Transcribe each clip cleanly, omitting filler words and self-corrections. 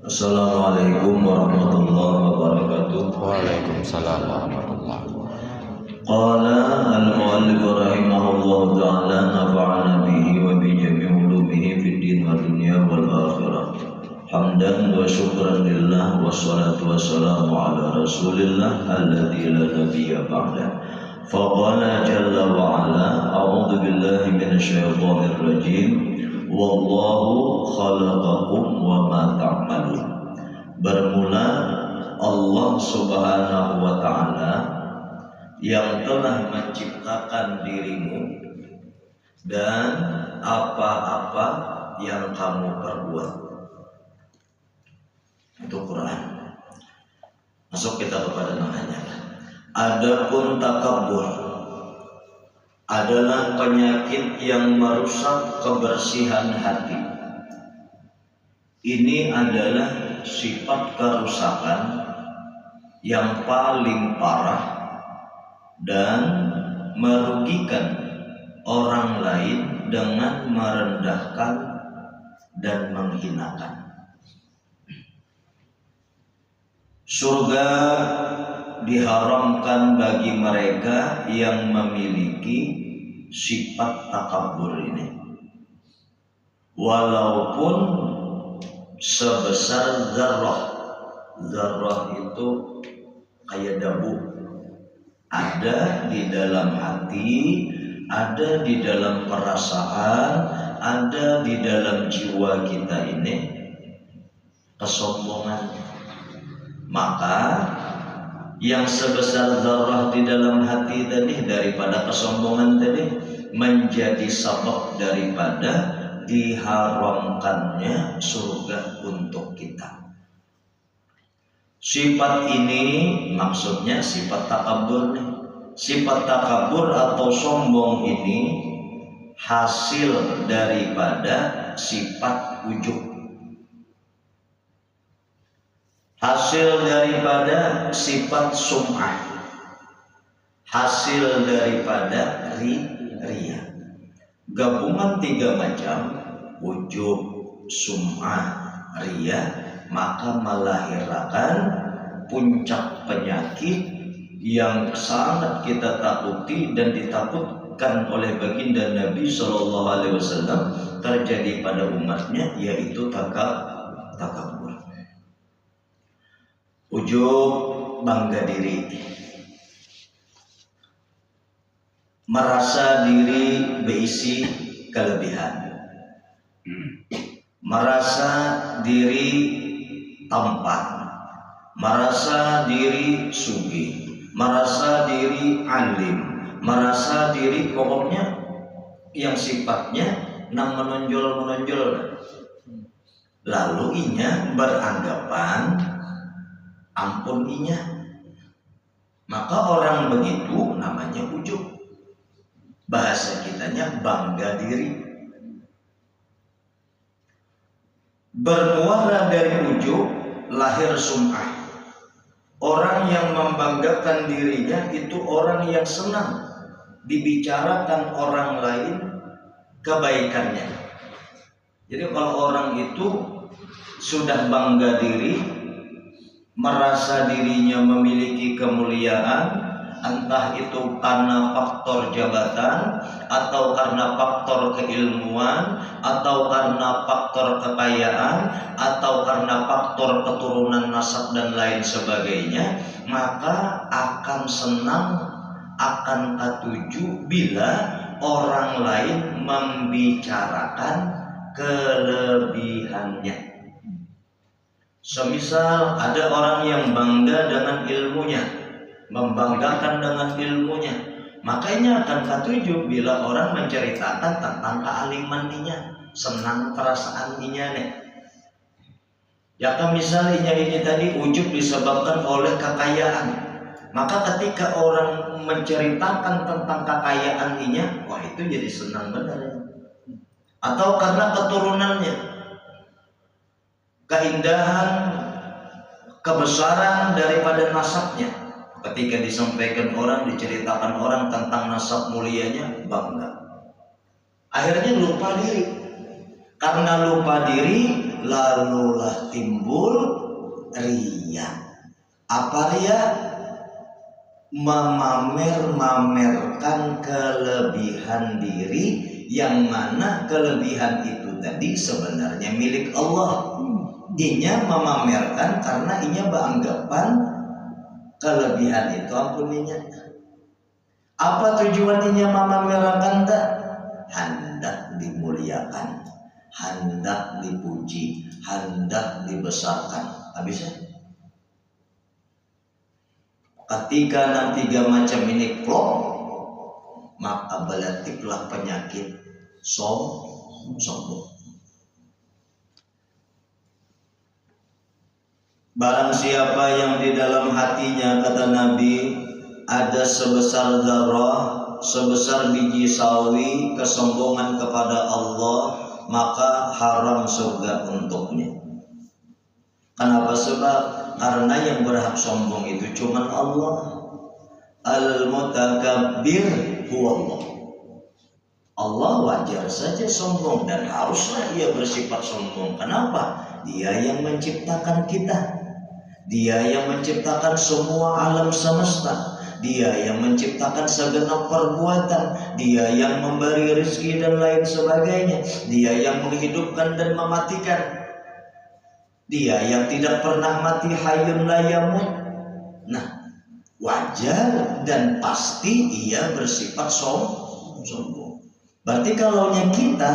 Assalamualaikum warahmatullahi wabarakatuh. Waalaikumsalam warahmatullahi wabarakatuh. Qala al-mu'allif rahimahullahu ta'ala nafa'ana bihi wa bi jami'i ulumihi fid din wa dunya wal akhirah. Hamdan wa syukran lillah wa salatu wassalamu ala rasulillah alladzi la nabiyya ba'da. Faqala jalla wa ala a'udzu billahi minasy syaithanir rajim. Wallahu khalaqakum wa ma ta'malun. Bermula Allah Subhanahu wa ta'ala yang telah menciptakan dirimu dan apa-apa yang kamu perbuat. Itu Quran. Masuk kita kepada namanya. Adapun takabur adalah penyakit yang merusak kebersihan hati. Ini adalah sifat kerusakan yang paling parah dan merugikan orang lain dengan merendahkan dan menghinakan. Surga diharamkan bagi mereka yang memiliki sifat takabur ini, walaupun sebesar zarrah. Zarrah itu kayak debu, ada di dalam hati, ada di dalam perasaan, ada di dalam jiwa kita ini kesombongan. Maka yang sebesar zarrah di dalam hati tadi daripada kesombongan tadi menjadi sebab daripada diharamkannya surga untuk kita. Sifat ini maksudnya sifat takabur nih. Sifat takabur atau sombong ini hasil daripada sifat ujub. Hasil daripada sifat sum'ah, hasil daripada riya. Gabungan tiga macam, ujub, sum'ah, riya, maka melahirkan puncak penyakit yang sangat kita takuti dan ditakutkan oleh baginda Nabi SAW terjadi pada umatnya, yaitu takabur. Ujub, bangga diri, merasa diri berisi kelebihan, merasa diri tampan, merasa diri sugih, merasa diri alim, merasa diri pokoknya yang sifatnya menonjol. Lalu inya beranggapan ampun inya. Maka orang begitu namanya ujub. Bahasa kitanya bangga diri. Bermuara dari ujub lahir sum'ah. Orang yang membanggakan dirinya itu orang yang senang dibicarakan orang lain kebaikannya. Jadi kalau orang itu sudah bangga diri, merasa dirinya memiliki kemuliaan, entah itu karena faktor jabatan, atau karena faktor keilmuan, atau karena faktor kekayaan, atau karena faktor keturunan nasab dan lain sebagainya, maka akan senang, akan ketujuh bila orang lain membicarakan kelebihannya. Semisal ada orang yang bangga dengan ilmunya, membanggakan dengan ilmunya, makanya akan ketujuh bila orang menceritakan tentang kealimannya, senang perasaannya nih. Ya misalnya ini tadi ujub disebabkan oleh kekayaan, maka ketika orang menceritakan tentang kekayaannya, wah itu jadi senang benar. Atau karena keturunannya, keindahan, kebesaran daripada nasabnya. Ketika disampaikan orang, diceritakan orang tentang nasab mulianya, bangga. Akhirnya lupa diri. Karena lupa diri, lalulah timbul Apa ria? Memamer-mamerkan kelebihan diri, yang mana kelebihan itu tadi sebenarnya milik Allah. Inya memamerkan karena inya beranggapan kelebihan itu ampuninya. Apa tujuan inya memamerkan tak? Hendak dimuliakan, hendak dipuji, hendak dibesarkan. Habisnya ketika nanti tiga macam ini plong, maka balatiklah penyakit sombong. Barang siapa yang di dalam hatinya, kata Nabi, ada sebesar zarrah, sebesar biji sawi kesombongan kepada Allah, maka haram surga untuknya. Kenapa? Sebab karena yang berhak sombong itu cuma Allah. Al-mutakabbir huwa Allah. Allah wajar saja sombong dan haruslah ia bersifat sombong. Kenapa? Dia yang menciptakan kita. Dia yang menciptakan semua alam semesta. Dia yang menciptakan segenap perbuatan. Dia yang memberi rezeki dan lain sebagainya. Dia yang menghidupkan dan mematikan. Dia yang tidak pernah mati, hayyun la yamut. Nah, wajar dan pasti ia bersifat sombong. Berarti kalau kita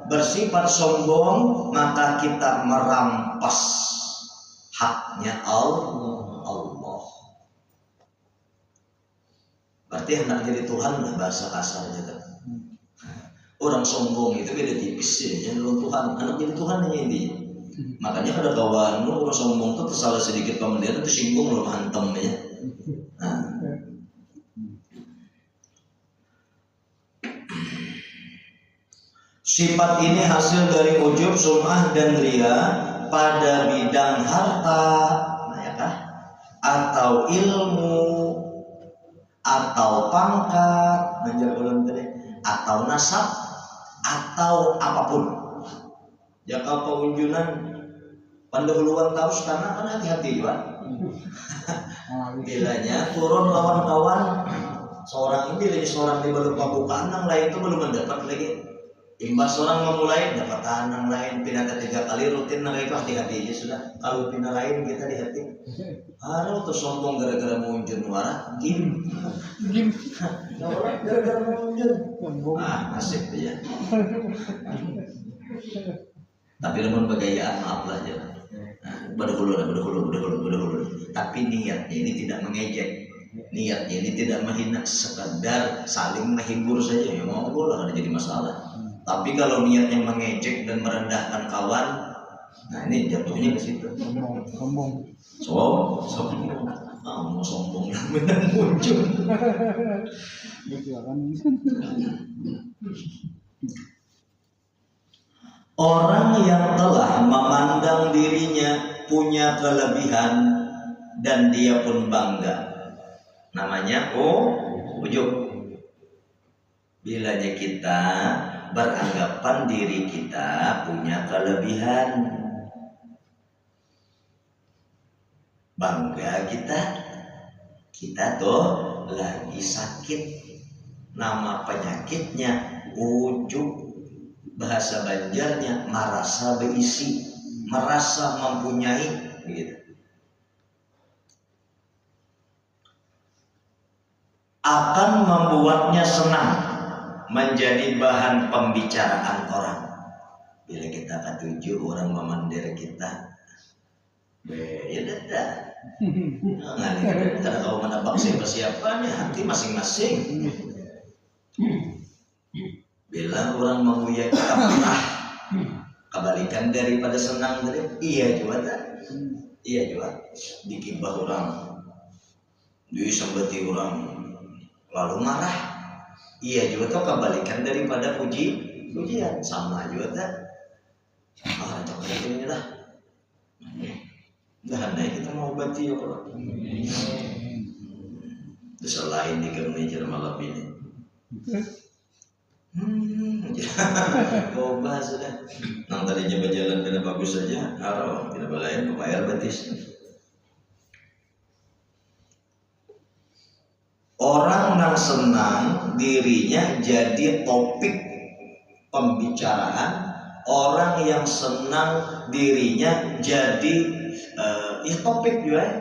bersifat sombong, maka kita merampas haknya Allah. Berarti hendak jadi Tuhan lah bahasa kasarnya kan. Orang sombong itu beda tipis ya, jangan Tuhan. Anak jadi Tuhan hanya intinya. Makanya ada kawan lu orang sombong tuh tersalah sedikit pemendian itu singgung lo hantem ya. Nah. Sifat ini hasil dari ujub, sum'ah dan ria pada bidang harta, nah ya kah? Atau ilmu, atau pangkat, atau nasab, atau apapun. Ya kalau pengunjunan pendahuluan taus karena kan hati-hati juga. Bilanya turun lawan kawan seorang ini lagi seorang di belum pembukaan, yang lain itu belum mendapat lagi. Imbas orang memulai dapat tanang lain pindah 3 kali rutin, nah itu hati-hati aja sudah. Kalau pindah lain kita di hati. Harus tuh sombong gara-gara mengunjun wara gim. Gara-gara mengunjun. Nasib dia. Tapi namun bagayaan maaf lah ya. Berdahulu. Tapi niatnya ini tidak mengejek, niatnya ini tidak menghina, sekedar saling menghibur saja. Ya mau lah, ada jadi masalah. Tapi kalau niatnya mengejek dan merendahkan kawan, nah ini jatuhnya ke situ. Sombong. Mau sombong dan benar muncul. Orang yang telah memandang dirinya punya kelebihan dan dia pun bangga, namanya ujub. Bilanya kita beranggapan diri kita punya kelebihan, bangga kita tuh lagi sakit, nama penyakitnya ujub. Bahasa Banjarnya merasa berisi, merasa mempunyai, begitu. Akan membuatnya senang menjadi bahan pembicaraan orang. Bila kita ketujuh orang memandir kita, ya dah. Nggak nih, karena kau menebak siapa nih, hati masing-masing. Bila orang menguyak marah, kebalikan daripada senang dari iya juga. Dikibah orang, disembeti orang, lalu marah, iya juga tuh kebalikan daripada pujian, sama juga. Coba ini lah. Dah kita mau obati ya kalau. Selain di kemeja malam ini. Coba sudah. Nang tadinya berjalan dengan bagus saja, haram tidak belain bayar batis. Orang yang senang dirinya jadi topik pembicaraan, orang yang senang dirinya jadi topik juga ya.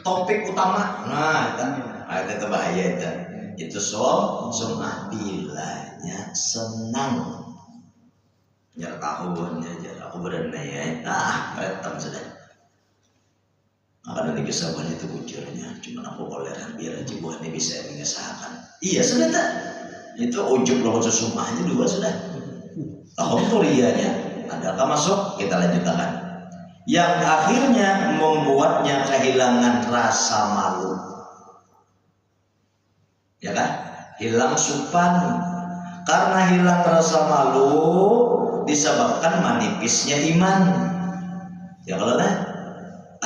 Topik utama. Nah, itu bahaya itu. Itu sum'ah bilanya senang. Jar tahunnya jar aku berani ya. Retam sudah. Karena di kesabaran itu bujurnya, cuma aku koleran biar aja buahnya bisa mengesahkan. Iya sudah tak? Itu ujub loh sumahnya dua sudah. Alhamdulillahnya. Adakah masuk? Kita lanjutkan. Yang akhirnya membuatnya kehilangan rasa malu. Ya kan? Hilang supan. Karena hilang rasa malu disebabkan manipisnya iman. Ya kalau nah?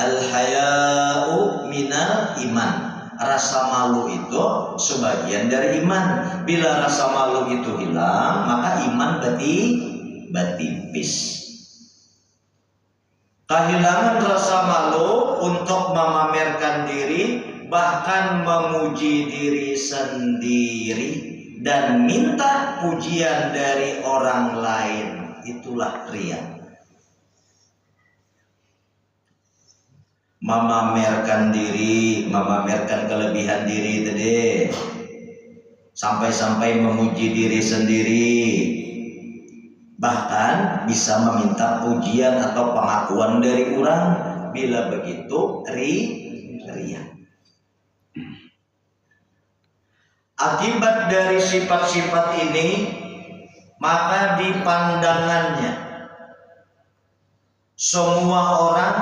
Al-haya'u minal iman. Rasa malu itu sebagian dari iman. Bila rasa malu itu hilang, maka iman batipis. Kehilangan rasa malu untuk memamerkan diri, bahkan memuji diri sendiri dan minta pujian dari orang lain, itulah riya. Memamerkan diri, memamerkan kelebihan diri tadi, sampai-sampai memuji diri sendiri, bahkan bisa meminta pujian atau pengakuan dari orang. Bila begitu riya. Akibat dari sifat-sifat ini, maka di pandangannya semua orang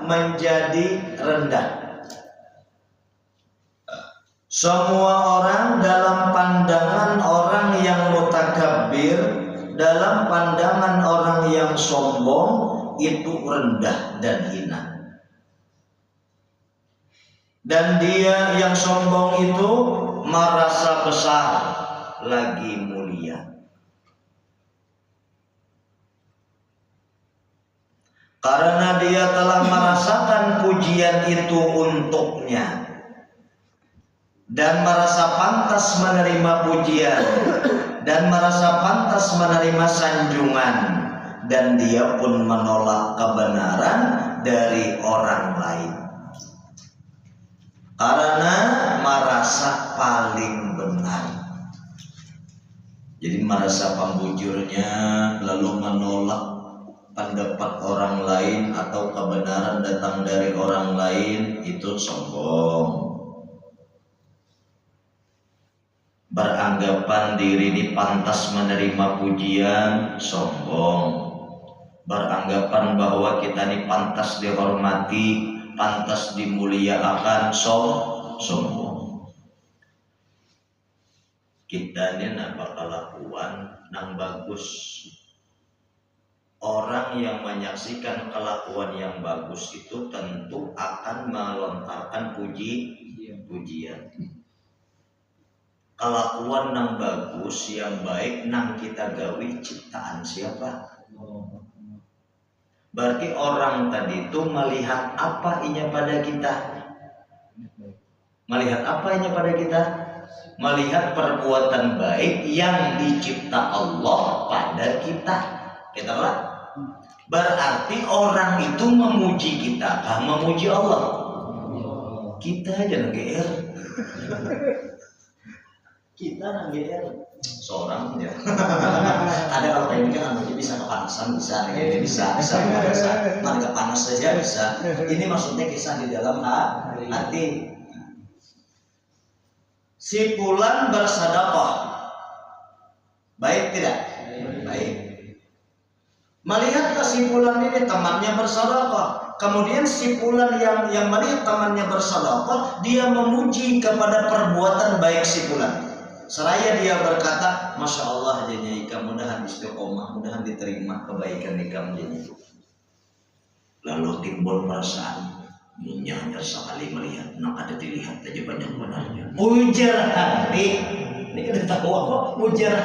menjadi rendah. Semua orang dalam pandangan orang yang mutakabbir, dalam pandangan orang yang sombong, itu rendah dan hina. Dan dia yang sombong itu merasa besar lagi mulia. Karena dia telah merasakan pujian itu untuknya dan merasa pantas menerima pujian dan merasa pantas menerima sanjungan, dan dia pun menolak kebenaran dari orang lain karena merasa paling benar. Jadi merasa pembujurnya lalu menolak pendapat orang lain atau kebenaran datang dari orang lain, itu sombong. Beranggapan diri ini pantas menerima pujian, sombong. Beranggapan bahwa kita ini pantas dihormati, pantas dimuliakan, sombong. Kita ini nak kelakuan nang bagus. Orang yang menyaksikan kelakuan yang bagus itu tentu akan melontarkan pujian. Kelakuan yang bagus, yang baik, nang kita gawi ciptaan siapa? Berarti orang tadi itu melihat apa inya pada kita? Melihat apa inya pada kita? Melihat perbuatan baik yang dicipta Allah pada kita. Kita lah. Berarti orang itu memuji kita, memuji Allah. Kita aja nge-GR. Kita nge-GR. Seorang ya. Ada kalau kayak ini kan aja bisa kepanasan, bisa harga panas saja bisa. Ini maksudnya kisah di dalam hati. Si fulan bersedekah. Baik tidak? Baik. Melihat kesimpulan ini temannya bersedekah, kemudian si fulan yang melihat temannya bersedekah, dia memuji kepada perbuatan baik si fulan. Seraya dia berkata, Masya Allah jadinya ika, mudahan istiqomah, mudahan diterima kebaikan ika menjadi. Lalu timbul perasaan, nyanyar sekali melihat, nak ada dilihat aja banyak benarnya. Ujar hati, ini kita tahu apa? Ujar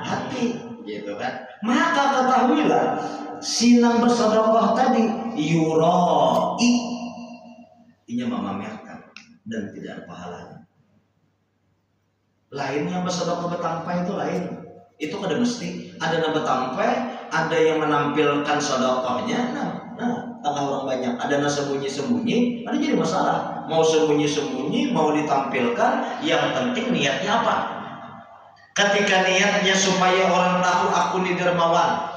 hati, gitu kan? Maka ketahuilah sinang bersedekah tadi yuroi, inya memamerkan, dan tidak ada pahalanya. Lainnya bersedekah betampai itu lain. Itu kada mesti ada yang betampai, ada yang menampilkan sedekahnya. Tengah orang banyak, ada yang sembunyi-sembunyi, ada jadi masalah. Mau sembunyi-sembunyi, mau ditampilkan, yang penting niatnya apa? Ketika niatnya supaya orang tahu aku ini dermawan,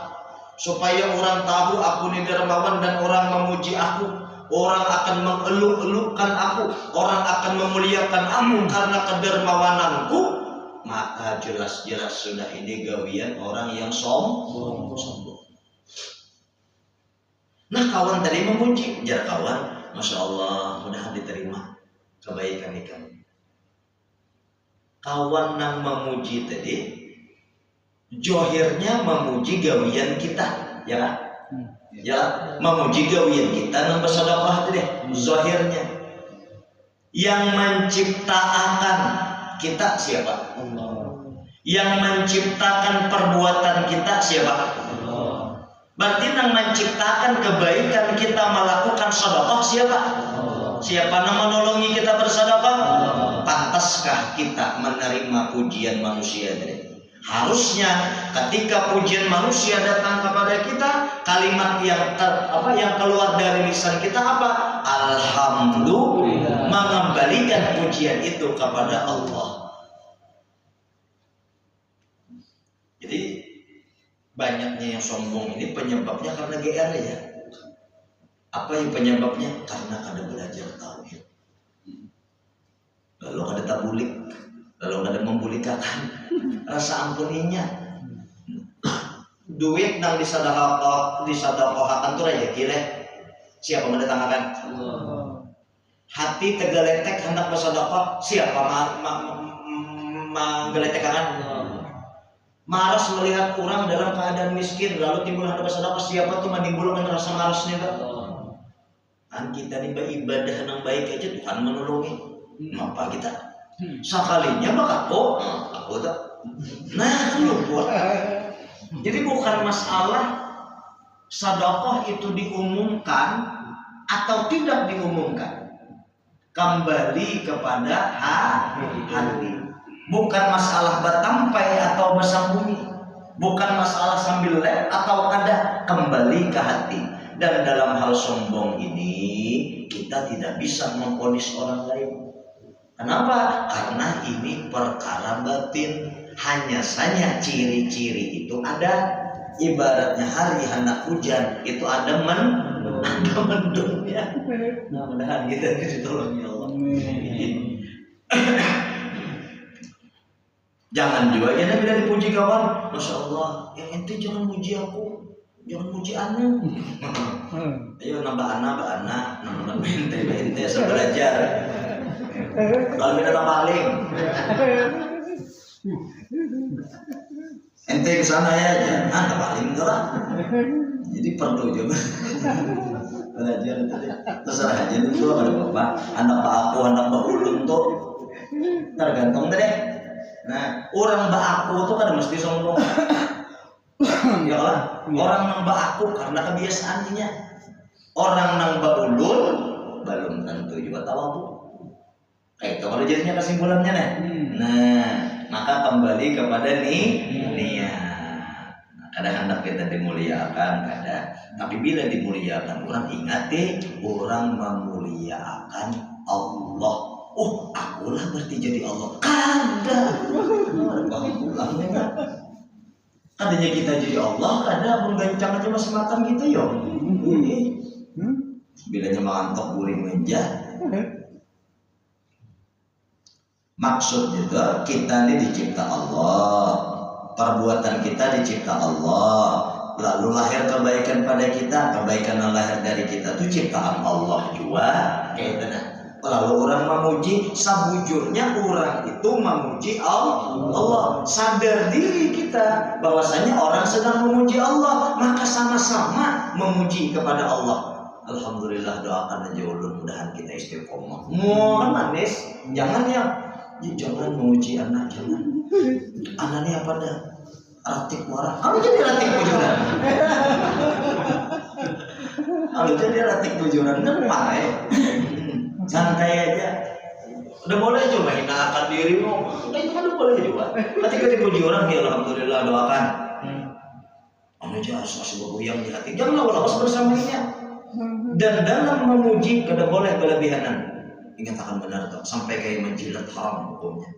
supaya orang tahu aku ini dermawan dan orang memuji aku, orang akan mengeluk-elukkan aku, orang akan memuliakan aku karena kedermawananku, maka jelas-jelas sudah ini gawian orang yang sombong. Nah, kawan tadi memuji, jar kawan, masya Allah, mudah diterima kebaikan ikan. Kawan yang memuji tadi, johirnya memuji gawian kita, ya kan? Ya, memuji gawian kita nang bersedekah tadi, zahirnya. Yang menciptakan kita siapa? Allah. Yang menciptakan perbuatan kita siapa? Allah. Berarti yang menciptakan kebaikan kita melakukan sedekah siapa? Allah. Siapa yang menolongi kita bersedekah? Pantaskah kita menerima pujian manusia tadi? Harusnya ketika pujian manusia datang kepada kita, kalimat yang keluar dari lisan kita apa? Alhamdulillah. Mengembalikan pujian itu kepada Allah. Jadi banyaknya yang sombong ini penyebabnya karena GR ya. Apa yang penyebabnya? Karena kada belajar tauhid. Lalu kada tabulik, lalu kada membulikakan rasa ampuninya. Duit nang disadaqahakan tuh aja kira siapa mendatangkan? Hati tegaletek hendak bersedekah, siapa menggeletekkan? Maras melihat orang dalam keadaan miskin lalu timbul hendak bersedekah, siapa tuh menimbulkan rasa marasnya kan? Kita nih beribadah yang baik aja Tuhan menolongi. Apa kita? Sekalinya bakal aku tak. Nah, lupa. Jadi bukan masalah sedekah itu diumumkan atau tidak diumumkan. Kembali kepada hati. Bukan masalah bertampai atau bersembunyi, bukan masalah sambil lep atau kada, kembali ke hati. Dan dalam hal sombong ini kita tidak bisa memvonis orang lain. Kenapa? Karena ini perkara batin. Hanya saja ciri-ciri itu ada. Ibaratnya hari hendak hujan itu ada mendungnya. Mudah-mudahan kita ditolong ya Allah. Jangan juga ya bila dipuji kawan, masya Allah. Yang ente jangan muji aku, jangan muji anu. Ayo nambah anak, nambah ente saya belajar. Kalau kita paling, ente kesana ya, jangan paling lah. Jadi perlu juga belajar terserah aja itu ada bapak, anak pak aku, anak pak ulun tuh tergantung deh. Nah, orang mbak aku tuh kan mesti sombong. Ya kan? Orang nang mbak aku karena kebiasaannya. Orang nang mbak ulun belum tentu juga tahu aku. Itu kalau jadinya kesimpulannya nih. Nah, maka kembali kepada niat. Ada hendak kita dimuliakan, kada. Tapi bila dimuliakan, orang ingat orang memuliakan Allah. Oh, akulah berarti jadi Allah. Kada. Pulangnya kan. Kadanya kita jadi Allah, kada menggancang aja masih makan kita yo. Bilanya mengantok guring meja. Maksud juga kita ini dicipta Allah. Perbuatan kita dicipta Allah. Lalu lahir kebaikan pada kita, kebaikan yang lahir dari kita itu ciptaan Allah juga. Kayak gitu nah. Lalu orang memuji, sabujurnya orang itu memuji Allah. Sadar diri kita bahwasanya orang sedang memuji Allah, maka sama-sama memuji kepada Allah. Alhamdulillah, doakan aja ulun mudahan kita istiqomah. Mohon manis, jangan jangan memuji anak, jangan. Anaknya apa dah? Ratik warah. Kalau jadi ratik bujuran. Kalau jadi ratik bujuran kan pakai. Santai aja. Udah boleh juga hinakan diri, nah itu kan udah boleh juga. Ketika dipuji orang, ya alhamdulillah doakan. Anu jasa sebuah yang di hati, jangan lawas bersamanya. Dan dalam memuji kada boleh berlebihanan. Ingat akan benar tak sampai kayak menjilat haram hukumnya.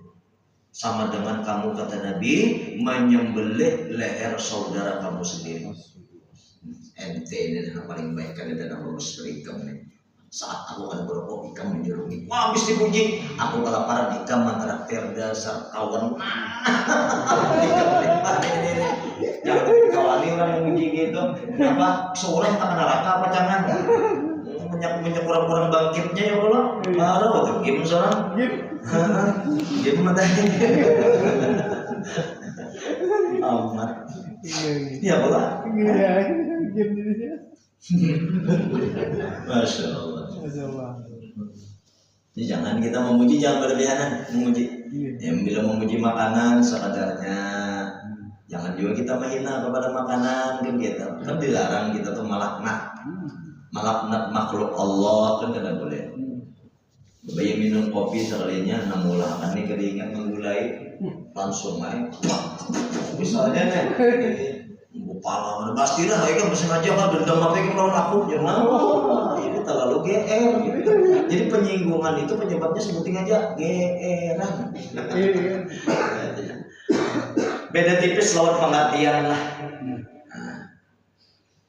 Sama dengan kamu kata Nabi menyembelih leher saudara kamu sendiri. Ente ini yang paling baik kan ada nama musyrikam nih. Saat aku akan berokok ikam menjerumi, wah habis dipuji, aku kelaparan ikam mantraktir dasar kawan. Ikam ini. Jangan dikawali orang memuji gitu. Apa seorang tak neraka apa jangan? Minyak kurang-kurang bangkitnya ya Allah. Marah waktu game seorang. Game matanya. Amat. Iya Allah. Iya, game ini. Masya Allah. Jadi jangan kita memuji, jangan berlebihanan memuji. Yang bila memuji makanan sekadarnya. Jangan juga kita menghina kepada makanan kan kita. Kan dilarang kita tuh melaknat makhluk Allah kan tidak boleh. Bayi minum kopi sekalinya namulah kan ini keringat menggulai langsung main. Misalnya nih. Kepala pasti lah, kan sengaja kan dendam apa yang melawan aku, jangan. Ini terlalu GR. Gitu. Jadi penyinggungan itu penyebabnya sebutin aja GR-an. Beda tipis lawan pengertian lah.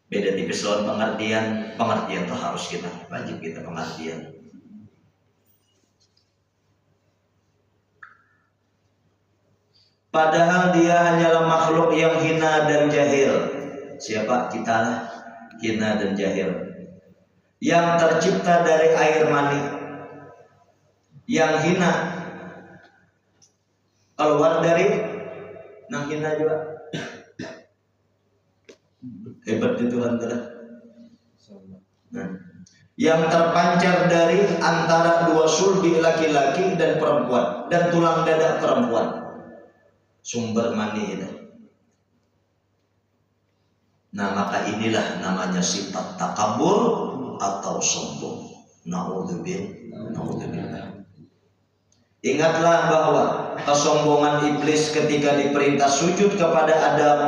Beda tipis lawan pengertian itu harus kita wajib kita pengertian. Padahal dia hanyalah makhluk yang hina dan jahil. Siapa? Kita lah, hina dan jahil. Yang tercipta dari air mani. Yang hina keluar dari nang hina juga. Hebat itu Tuhan telah. Nah, yang terpancar dari antara dua sulbi laki-laki dan perempuan dan tulang dada perempuan. Sumber mani itu. Nah maka inilah namanya sifat takabur atau sombong. Naudzubillah. Ingatlah bahwa kesombongan iblis ketika diperintah sujud kepada Adam,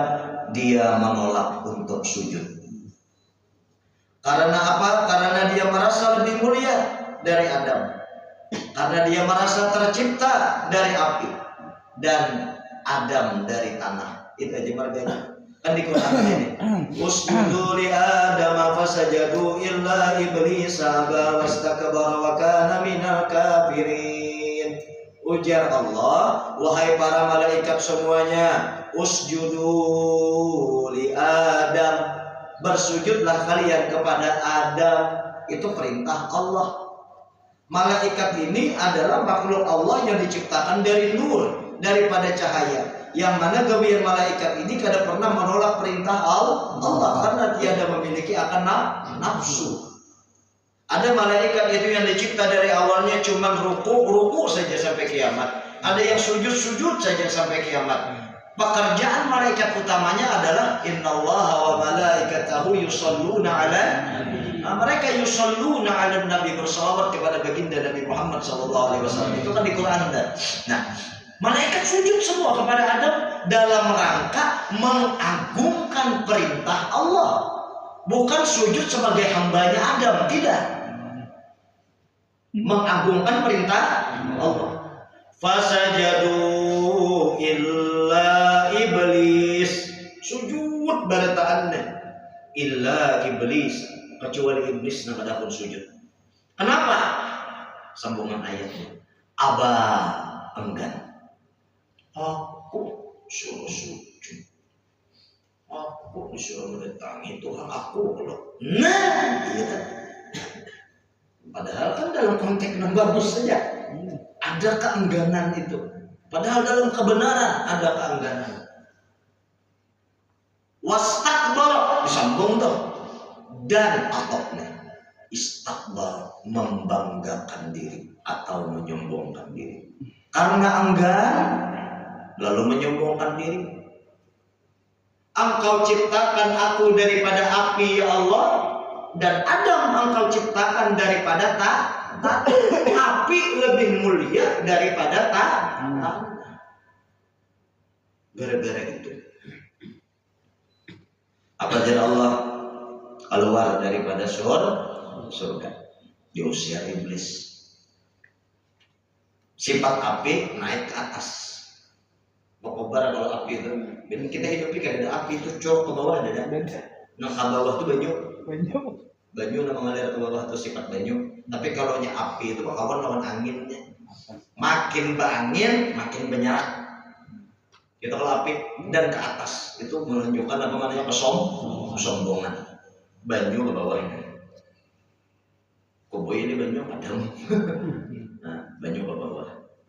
dia menolak untuk sujud. Karena apa? Karena dia merasa lebih mulia dari Adam. Karena dia merasa tercipta dari api dan Adam dari tanah. Itu aja marganya. Kan di Quran ini. Usjudu li Adam fasajadu illa iblis aba wastakbara wa kana minal kafirin. Ujar Allah, wahai para malaikat semuanya, usjudu li Adam. Bersujudlah kalian kepada Adam. Itu perintah Allah. Malaikat ini adalah makhluk Allah yang diciptakan dari nur, daripada cahaya, yang mana gawian malaikat ini kada pernah menolak perintah Allah karena tiada memiliki akan nafsu. Ada malaikat itu yang dicipta dari awalnya cuma ruku saja sampai kiamat. Ada yang sujud saja sampai kiamat. Pekerjaan malaikat utamanya adalah innallaha wa malaikatahu yusholluna ala. Mereka yusholluna ala Nabi, bersalawat kepada baginda Nabi Muhammad SAW. Itu kan di Quran. Nah, malaikat sujud semua kepada Adam dalam rangka mengagungkan perintah Allah. Bukan sujud sebagai hambanya Adam, tidak. Mengagungkan perintah Allah. Fasajadu illa iblis. Sujud barataannya. Illa iblis. Kecuali iblis nak ada pun sujud. Kenapa? Sambungan ayatnya. Aba, enggan. Aku suruh sujud. Aku disuruh mendatangi Tuhan aku loh. Nah, iya. Padahal kan dalam konteks yang bagus saja ada keengganan itu. Padahal dalam kebenaran ada keengganan. Wastakbar disambung tuh. Dan atoknya istakbar, membanggakan diri atau menyombongkan diri. Karena enggan lalu menyombongkan diri. Engkau ciptakan aku daripada api ya Allah, dan Adam engkau ciptakan daripada Api lebih mulia daripada tanah. Gara-gara itu. Apa jadi Allah keluar daripada surga, diusir iblis. Sifat api naik ke atas. Bakobar kalau api itu, kita hidup kan ada api itu cor ke bawah ada. Nah ke bawah itu banyu yang mengalir ke bawah itu sifat banyu. Tapi kalau nya api itu kawan lawan anginnya. Makin berangin makin bernyala. Kita kalau api dan ke atas itu menunjukkan apa namanya kesombongan. Banyu ke bawah ini. Kubu ini banyu padam. Nah, banyu ke bawah.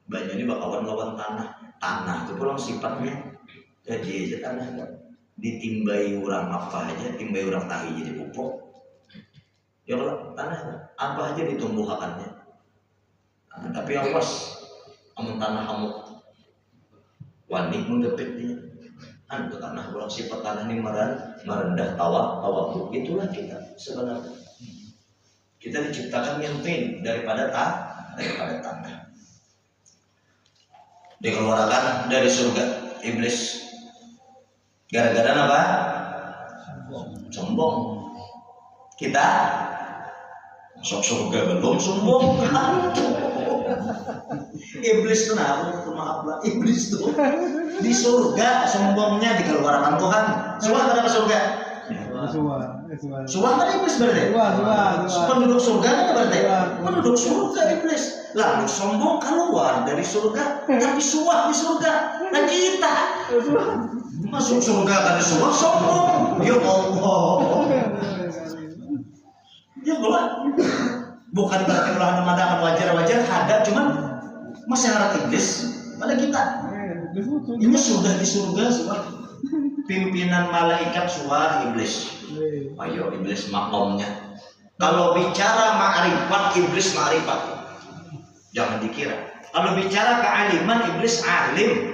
Banyu ini bakawan lawan tanah. Tanah itu pulang sifatnya jadi aja tanah ditimbai orang apa aja, timbai orang tahi jadi pupuk. Ya kalau tanah apa aja ditumbuhkannya. Nah, tapi awas, amun tanah kamu wani menggepitnya. Itu tanah pulang sifat tanah ini merendah tawakal. Itulah kita sebenarnya. Kita diciptakan nyempin daripada tanah. Dikeluarkan dari surga iblis gara-gara apa? Sombong. Kita masuk surga belum sombong. Iblis tuh maaflah iblis tuh di surga sombongnya dikeluarkan Tuhan. Suah pada ke surga. Suah kan iblis berarti. Penduduk surga kan berarti. Penduduk surga iblis. Lalu sombong keluar dari surga, tapi suah di surga. Nah kita masuk surga karena suah sombong. Ya Allah. Ya Allah. Bukan berarti ulah mengadakan wajar ada, cuman masyarakat iblis pada kita. Ini sudah di surga suah. Pimpinan malaikat suah iblis. Ayo iblis makomnya. Kalau bicara ma'rifat iblis ma'rifat. Jangan dikira. Kalau bicara kealiman iblis alim.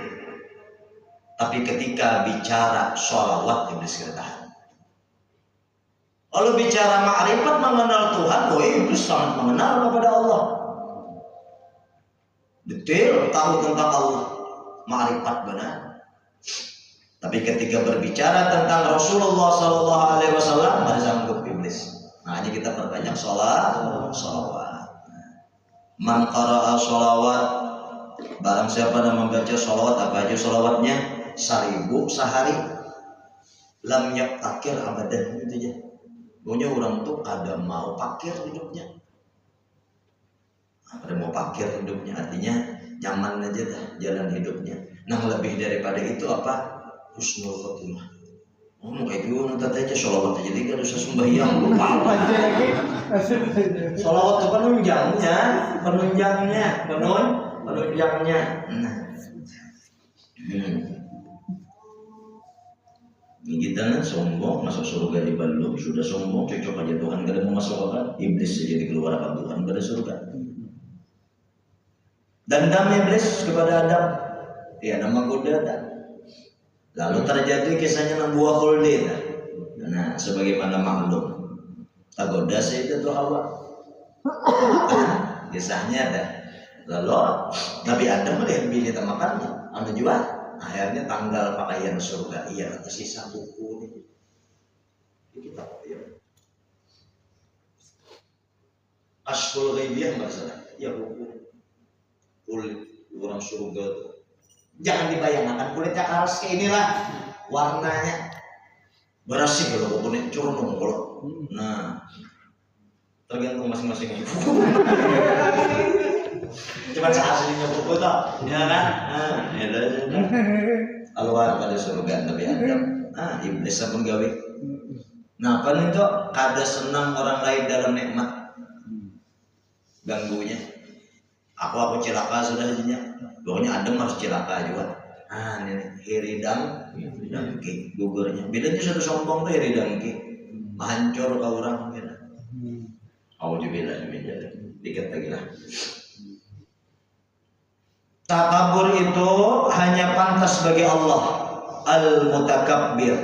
Tapi ketika bicara sholawat iblis keretahan. Kalau bicara ma'rifat mengenal Tuhan, iblis sangat mengenal kepada Allah. Detail tahu tentang Allah. Ma'rifat benar. Tapi ketika berbicara tentang Rasulullah SAW, mana sanggup iblis. Nah, ini kita perbanyak sholawat. Man qara'a sholawat, barang siapa yang membaca sholawat, apa aja sholawatnya? 1000 sehari. Lam yaktakir abadan, itu aja. Pokoknya orang tuh ada mau pakir hidupnya. Ada mau pakir hidupnya, artinya nyaman aja dah jalan hidupnya. Nah lebih daripada itu apa? Husnul khotimah. Mau kayak gitu nanti aja sholawat aja jadi kan usah sembahyang lupa aja lagi. Sholawat itu penunjangnya. Ini kita kan sombong masuk surga di belum sudah sombong cocok aja Tuhan gak ada mau masuk apa iblis saja dikeluarkan Tuhan pada surga. Dendam iblis kepada Adam, ya nama godaan. Lalu terjadi kisahnya Nabuah Khuldi. Nah, sebagaimana maklum, tergoda Sayyidah Hawa. Kisahnya ada. Lalu Nabi Adam melihat bini makannya, anu juga. Akhirnya tanggal pakaian surga. Iya, tersisa buku ini. Kita ya. Asful ghaibiyah masalah. Ya buku kulit orang surga tuh. Jangan dibayangkan kulitnya keras kayak inilah warnanya berasih kalau kulit curung kalau. Nah, tergantung masing-masing. Cuma aslinya buku tuh, ya kan? Nah, ya keluar pada surga tapi Adam. Nah, iblis pun gawe. Nah, apa itu? Kada senang orang lain dalam nikmat. Ganggunya. Aku cilaka sudah jadinya. Pokoknya Adam harus cilaka juga. Ah, ini hiridang dangki gugurnya. Bedanya sudah sombong tuh hiridang ki. Hancur ke orang gitu. Auzubillah min dzalik. Dikit lagi lah. Takabur itu hanya pantas bagi Allah Al-Mutakabbir.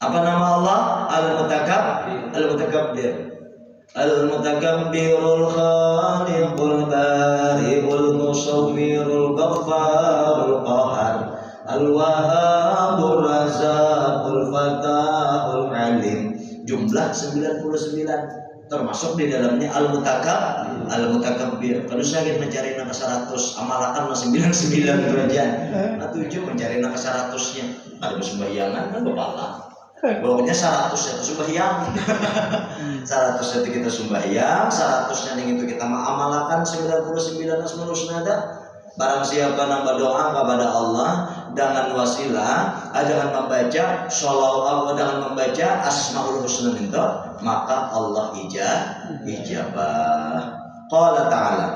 Apa nama Allah? Al-Mutakabbir. Al-Mutakabbirul Khaliqul Bari'ul Musawwirul Ghaffarul Qahar Al-Wahhabur Razzaqul Fatahul Alim. Jumlah 99, termasuk di dalamnya Al-Mutakabbir. Kalau saya ingin mencari angka 100, amalakan 99 derajat. Nah 7 mencari angka 100-nya. Ada sembayangan kan berpahala. Pokoknya 100 itu sembahyang. 100 itu kita sembahyang, 100-nya itu kita amalkan 99 asmaul husna. Barang siapa nambah doa kepada Allah dengan wasilah, dengan membaca sholawat, dengan membaca asmaul husna itu, maka Allah ijabah. Qala ta'ala,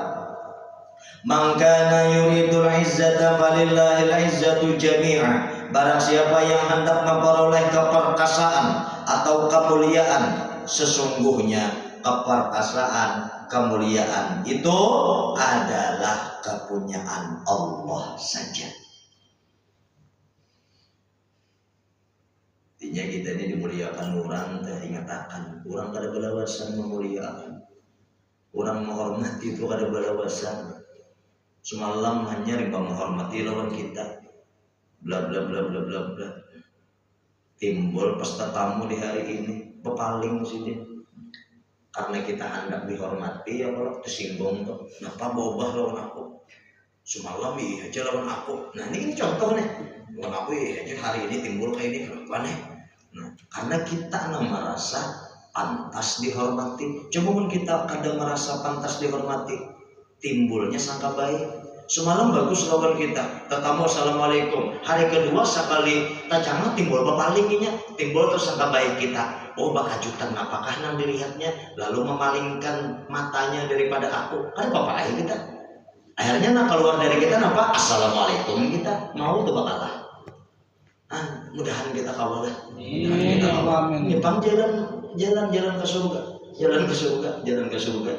man kana yuridul izzata falillahil izzatu jami'a. Barang siapa yang hendak memperoleh keperkasaan atau kemuliaan, sesungguhnya keperkasaan, kemuliaan itu adalah kepunyaan Allah saja. Artinya kita ini dimuliakan orang, teringatkan orang kada balawasan memuliakan, orang menghormati itu kada balawasan. Semalam hanya riba menghormati lawan kita, bla bla bla bla bla bla. Timbul pesta tamu di hari ini, pepaling sini. Karena kita hendak dihormati, ya kalau tersinggung tuh, kenapa bobah lawan aku? Semalam iya aja lawan aku. Nah ini contoh nih, lawan aku iya aja hari ini timbul kayak ini, kenapa nih? Nah, karena kita merasa pantas dihormati. Coba pun kita kadang merasa pantas dihormati, timbulnya sangka baik. Semalam bagus lawan kita, tetamu assalamualaikum. Hari kedua sekali tajangan timbul berpalingnya, timbul terus sangka baik kita. Oh bakajutan apakah nang dilihatnya, lalu memalingkan matanya daripada aku. Kan bapak ayah kita. Akhirnya nak keluar dari kita napa? Assalamualaikum kita. Mau tuh bakalah. Mudahan kita kawal lah. Nyepang jalan ke surga. Jalan ke surga.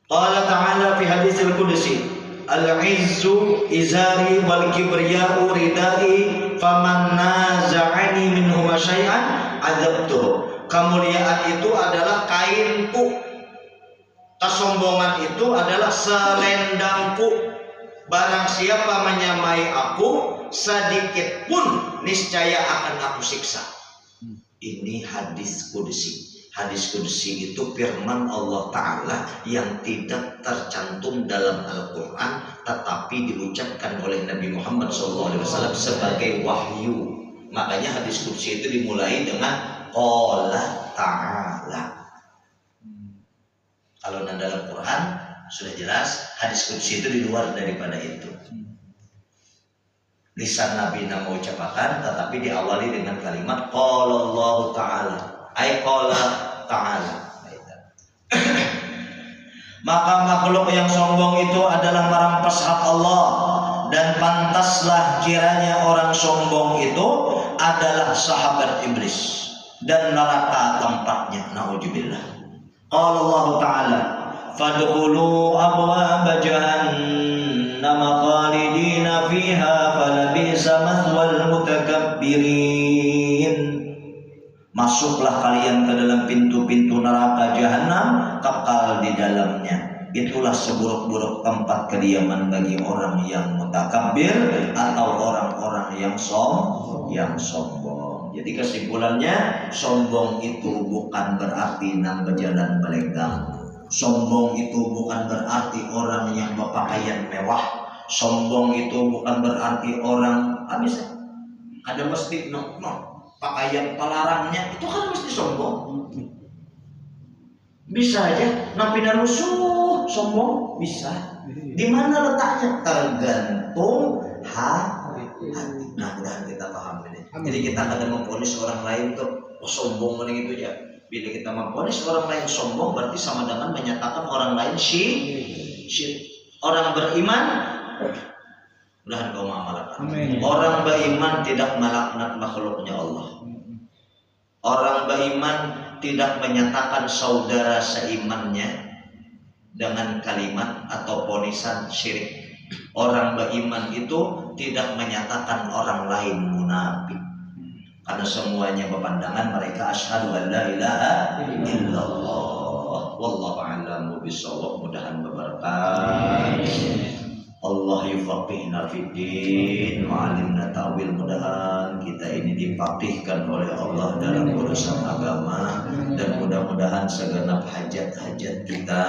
Qala ta'ala fi hadisil qudsi, al-izzu izari wal kibriya'u ridai faman naza'ani minhum syai'an adzabtuhu. Kemuliaan itu adalah kainku, kesombongan itu adalah selendangku. Barang siapa menyamai aku sedikit pun, niscaya akan aku siksa. Ini hadis qudsi. Hadis qudsi itu firman Allah Ta'ala yang tidak tercantum dalam Al-Quran, tetapi diucapkan oleh Nabi Muhammad SAW sebagai wahyu. Makanya hadis qudsi itu dimulai dengan Qala Ta'ala. Kalau dalam Quran sudah jelas, hadis qudsi itu di luar daripada itu. Lisan Nabi mau ucapkan, tetapi diawali dengan kalimat Qala Allah Ta'ala. Ay qala ta'ala. Maka makhluk yang sombong itu adalah merampas hak Allah, dan pantaslah kiranya orang sombong itu adalah sahabat iblis dan neraka tempatnya. Nauzubillah. Qala Allah Ta'ala, fadkhulu abwaaba jahannam khalidina fiha falabisa mathwal mutakabbirin. Masuklah kalian ke dalam pintu-pintu neraka jahanam, kekal di dalamnya. Itulah seburuk-buruk tempat kediaman bagi orang yang mutakabbir atau orang-orang yang sombong. Jadi kesimpulannya, sombong itu bukan berarti nang berjalan belenggang. Sombong itu bukan berarti orang yang berpakaian mewah. Sombong itu bukan berarti orang ada mesti pakaian pelarangnya itu kan mesti sombong. Bisa aja napi narusuh sombong bisa. Di mana letaknya? Tergantung hati. Nah, mudah kita paham ini. Jadi kita kadang memponis orang lain tuh sombong gitu ya. Bila kita memponis orang lain sombong, berarti sama dengan menyatakan orang lain syirik. Orang beriman, mudah kau mengamalkan. Orang beriman tidak melaknat makhluknya Allah. Orang beriman tidak menyatakan saudara seimannya dengan kalimat atau ponisan syirik. Orang beriman itu tidak menyatakan orang lain munafik. Karena semuanya berpandangan mereka asyhadu an la ilaha illallah. Wallahu a'lamu bishawab. Mudahan berberkah. Allah yufaqihna fiddin wa alimna ta'wil. Mudahan kita ini dipaqihkan oleh Allah dalam urusan agama, dan mudah-mudahan segenap hajat-hajat kita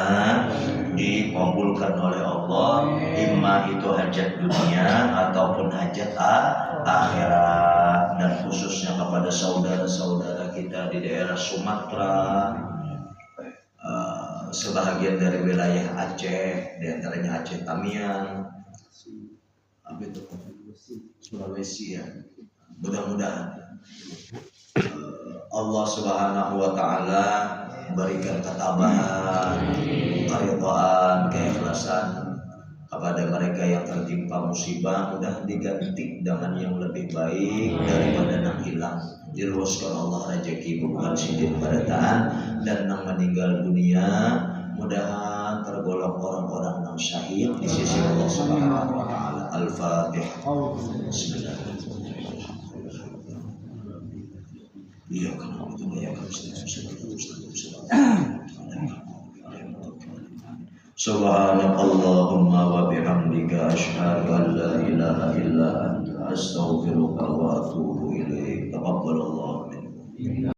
dikabulkan oleh Allah, imma itu hajat dunia ataupun hajat akhirat. Dan khususnya kepada saudara-saudara kita di daerah Sumatera, sebahagian dari wilayah Aceh, diantaranya Aceh Tamiang, Sulawesi ya. Mudah-mudahan Allah Subhanahu wa Ta'ala berikan ketabahan, keridhaan, keikhlasan kepada mereka yang tertimpa musibah. Mudah diganti dengan yang lebih baik daripada yang hilang. Diluaskan Allah rezeki bukan sidin pada taat, dan yang meninggal dunia mudahan tergolong orang-orang yang syahid di sisi Allah Subhanahu wa Ta'ala. Al-Fatihah. Bismillahirrahmanirrahim. Iya kan, ya kan. Subhanakallahumma wa bihamdika asyhadu an la ilaha illa anta astaghfiruka wa atubu ilaik. Taqabbalallahu minni.